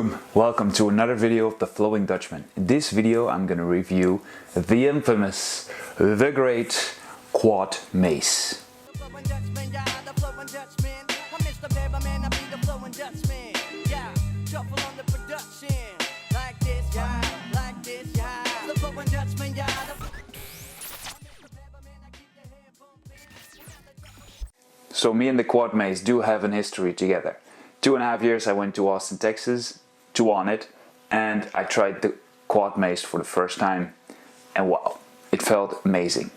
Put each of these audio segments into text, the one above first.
Boom! Welcome to another video of the Flowing Dutchman. In this video I'm gonna review the infamous, the great quad mace. So me and the quad mace do have an history together. 2.5 years I went to Austin, Texas, to Onnit, and I tried the quad mace for the first time, and wow, it felt amazing.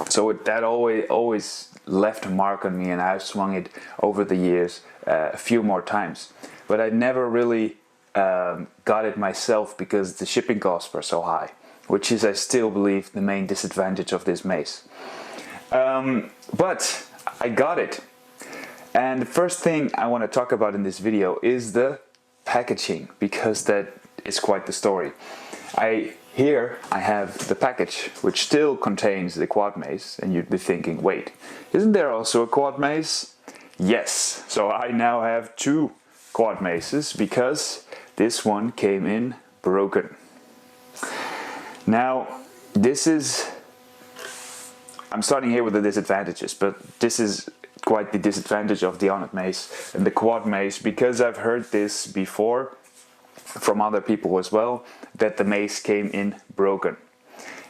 So that always left a mark on me, and I've swung it over the years a few more times. But I never really got it myself because the shipping costs were so high, which is, I still believe, the main disadvantage of this mace. But I got it. And the first thing I want to talk about in this video is the packaging, because that is quite the story. Here I have the package, which still contains the quad mace, and you'd be thinking, wait, isn't there also a quad mace? Yes, so I now have 2 quad maces because this one came in broken. Now, I'm starting here with the disadvantages, but this is quite the disadvantage of the Onnit mace and the quad mace, because I've heard this before from other people as well, that the mace came in broken.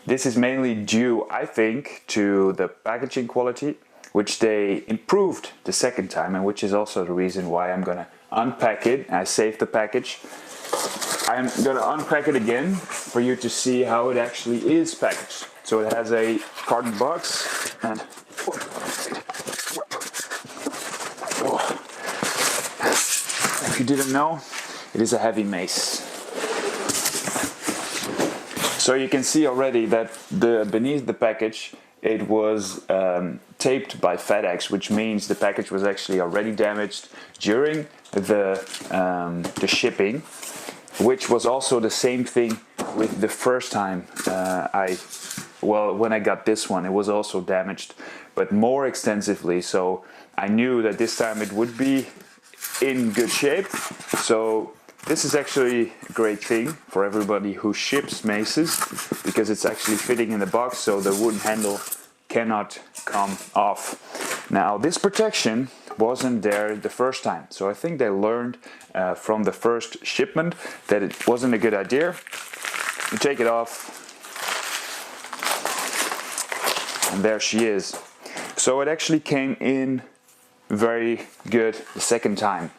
This is mainly due, I think, to the packaging quality, which they improved the second time, and which is also the reason why I'm gonna unpack it. I saved the package. I'm gonna unpack it again for you to see how it actually is packaged. So it has a carton box, and if you didn't know, it is a heavy mace. So you can see already that beneath the package it was taped by FedEx, which means the package was actually already damaged during the shipping, which was also the same thing with the first time when I got this one. It was also damaged, but more extensively, so I knew that this time it would be in good shape. So this is actually a great thing for everybody who ships maces, because it's actually fitting in the box, so the wooden handle cannot come off. Now, this protection wasn't there the first time, so I think they learned from the first shipment that it wasn't a good idea. You take it off, and there she is. So it actually came in very good the second time.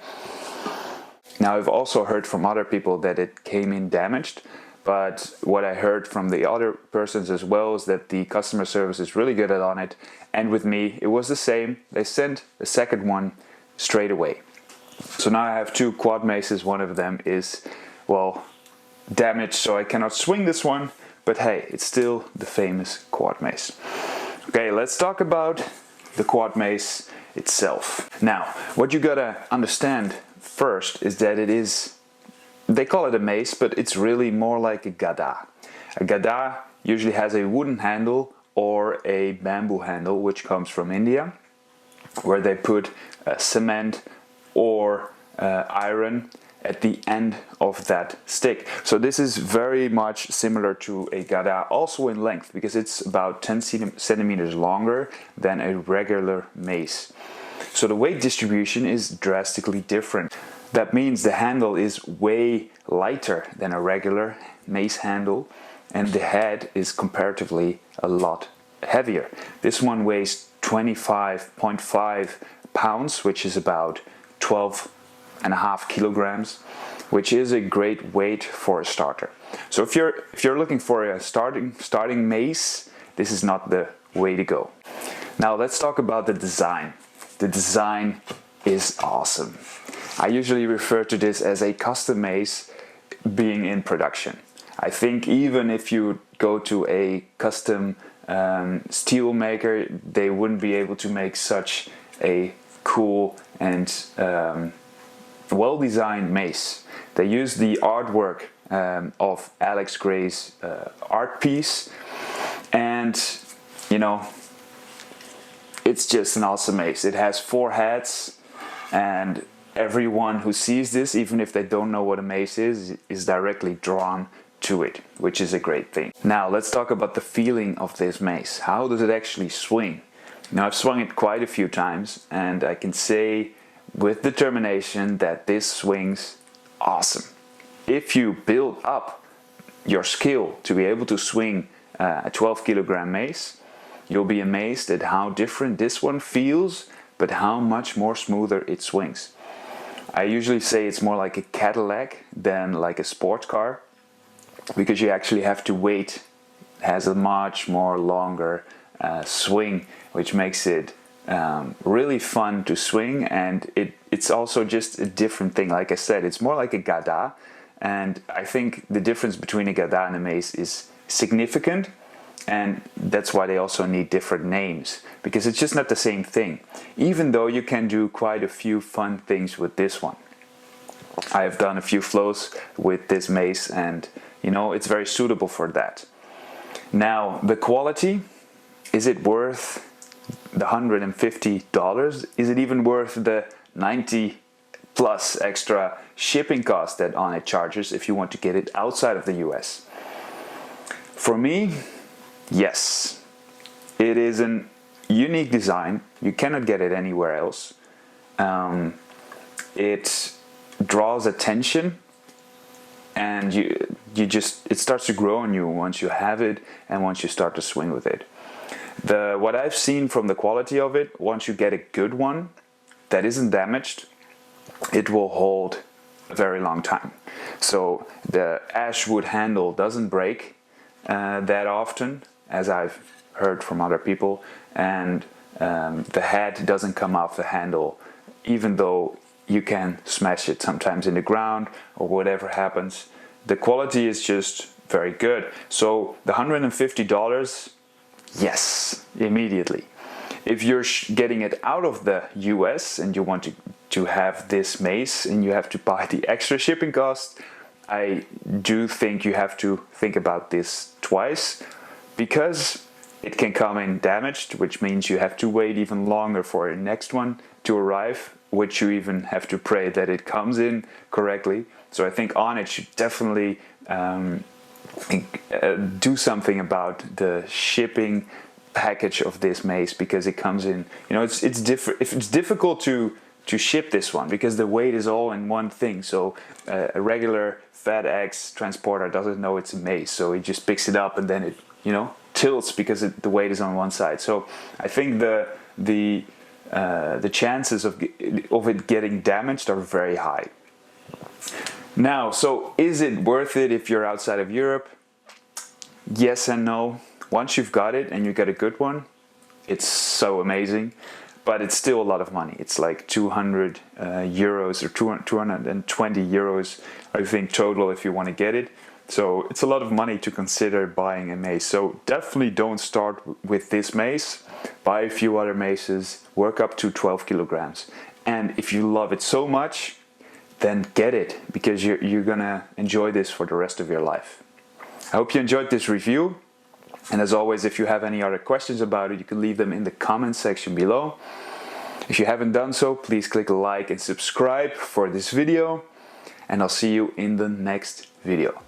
Now, I've also heard from other people that it came in damaged, but what I heard from the other persons as well is that the customer service is really good on it, and with me it was the same. They sent a second one straight away. So now I have 2 quad maces. One of them is, well, damaged, so I cannot swing this one, but hey, it's still the famous quad mace. Okay, let's talk about the quad mace itself. Now, what you gotta understand first is that they call it a mace, but it's really more like a gada. A gada usually has a wooden handle or a bamboo handle, which comes from India, where they put cement or iron at the end of that stick. So this is very much similar to a gada, also in length, because it's about 10 centimeters longer than a regular mace. So the weight distribution is drastically different. That means the handle is way lighter than a regular mace handle, and the head is comparatively a lot heavier. This one weighs 25.5 pounds, which is about 12.5 kilograms, which is a great weight for a starter. So if you're looking for a starting mace, this is not the way to go. Now let's talk about the design. The design is awesome. I usually refer to this as a custom mace being in production. I think even if you go to a custom steel maker, they wouldn't be able to make such a cool and well-designed mace. They use the artwork of Alex Gray's art piece, and you know, it's just an awesome mace. It has 4 heads, and everyone who sees this, even if they don't know what a mace is directly drawn to it, which is a great thing. Now let's talk about the feeling of this mace. How does it actually swing? Now I've swung it quite a few times, and I can say with determination that this swings awesome. If you build up your skill to be able to swing a 12 kilogram mace, you'll be amazed at how different this one feels, but how much more smoother it swings. I usually say it's more like a Cadillac than like a sports car, because you actually have to wait. It has a much more longer swing, which makes it really fun to swing, and it's also just a different thing. Like I said, it's more like a Gada, and I think the difference between a Gada and a mace is significant, and that's why they also need different names, because it's just not the same thing, even though you can do quite a few fun things with this one. I have done a few flows with this mace, and you know, it's very suitable for that. Now, the quality, is it worth the $150? Is it even worth the 90 plus extra shipping cost that Onnit charges if you want to get it outside of the US? For me, yes. It is an unique design. You cannot get it anywhere else. It draws attention, and it starts to grow on you once you have it and once you start to swing with it. What I've seen from the quality of it, once you get a good one that isn't damaged, it will hold a very long time. So the ash wood handle doesn't break that often, as I've heard from other people, and the head doesn't come off the handle, even though you can smash it sometimes in the ground or whatever happens. The quality is just very good. So the $150, yes, immediately. If you're getting it out of the US and you want to have this mace and you have to buy the extra shipping cost, I do think you have to think about this twice, because it can come in damaged, which means you have to wait even longer for your next one to arrive, which you even have to pray that it comes in correctly. So I think Onnit should definitely do something about the shipping package of this mace, because it comes in, you know, it's difficult to ship this one because the weight is all in one thing. So a regular FedEx transporter doesn't know it's a mace, so he just picks it up and then it, you know, tilts because the weight is on one side. So I think the chances of it getting damaged are very high. Now, so is it worth it if you're outside of Europe? Yes and no. Once you've got it and you get a good one, it's so amazing, but it's still a lot of money. It's like 200 euros or 220 euros, I think, total if you want to get it. So it's a lot of money to consider buying a mace. So definitely don't start with this mace. Buy a few other maces, work up to 12 kilograms. And if you love it so much, then get it, because you're gonna enjoy this for the rest of your life. I hope you enjoyed this review. And as always, if you have any other questions about it, you can leave them in the comment section below. If you haven't done so, please click like and subscribe for this video. And I'll see you in the next video.